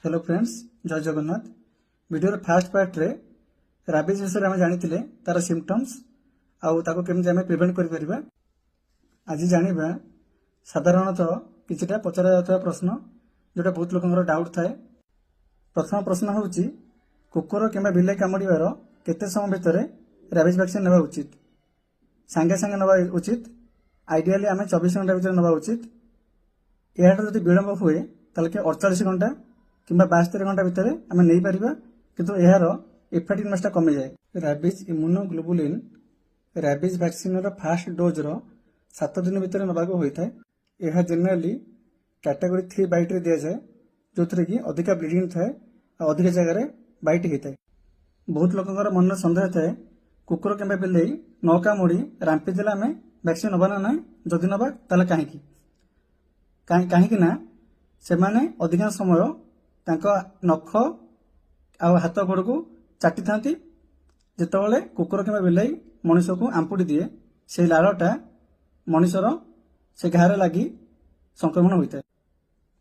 Hello friends, जय Jagannath. Video fast part रे राबिज विषय आम जानी तार सिम्पटम्स आउ ताको केमती आम प्रिवेंट कर परिबा। आज जानिबा साधारणतः किछिटा पचरा जाता प्रश्न जोटा बहुत लोकंकर डाउट थाए। प्रथम प्रश्न होउची कुकुर किंबा बिलाई कामुड़ीबार केते समय भितर राबिज वैक्सीन नेबा उचित? सांगे सांगे नेबा उचित? आइडियली आम 24 घंटा भितर नेबा उचित। यार जदि विलंब हुए ताले के 48 घंटा किंबा 72 घंटा भितर आम नहीं पारिबा, किंतु यार इफेक्टिवनेस कमी जाए। राबिज इम्यूनोग्लोबुलिन राबिज वैक्सीन फास्ट डोज रो 7 दिन भितर नबाक होता है। यह जेनेराली कैटेगरी 3 बाइट रे दिया जाए, जो थी कि अधिका ब्लीडिंग थाए और अधिक जगह बाइट होता है। बहुत लोकंर मन सन्देह थाए कुकुर किंबा बिलाई न कामुड़ी रांपी देला आम वैक्सीन नबा ना ना, जदि नबा ताले कहीं ना से माने अधिकांश समय तांको नख आ हाथ गोड़ को चाटी था। जितेबाला कुकुर किंबा बिलाई मनुष्य को आंपुड़ी दिए से लाड़टा मनुष्यर से घारे लगी संक्रमण होता है।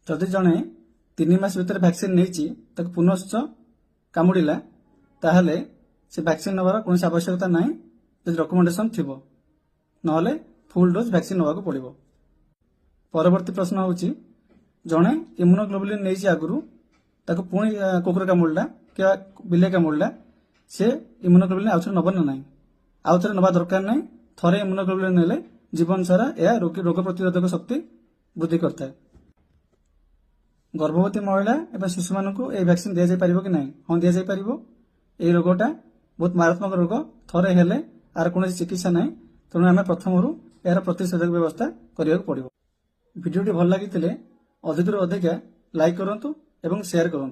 जदि जड़े 3 मास भीतर वैक्सीन नहीं पुनश्च कामुड़ा ताहले से वैक्सीन नबार कौन आवश्यकता ना, जब रिकमेंडेशन थी ना फुल डोज वैक्सीन नवाक पड़ो। परवर्ती प्रश्न होची जड़े इम्यूनोग्लोबुलिन नहीं आगु ताको पुणी कुकुर कामुड़ा क्या बिलाई कामुड़ा से इम्यूनोग्लोबुलिन आउ थे नब ना ना, आउ थे नवा दरकार ना। थरे इम्यूनोग्लोबुलिन नेले जीवन सारा यह रोग प्रतिरोधक शक्ति वृद्धि करता है। गर्भवती महिला एवं शिशु मानक यह वैक्सीन दि जापर कि ना? हाँ, दि जापर। यह रोगटा बहुत मारात्मक रोग, थरे हेले आर कौन चिकित्सा ना, तेणु आम प्रथम यार प्रतिषेधक व्यवस्था करने पड़ो। वीडियो भल लगी अधिक अधिक लाइक करूँ और शेयर करूँ।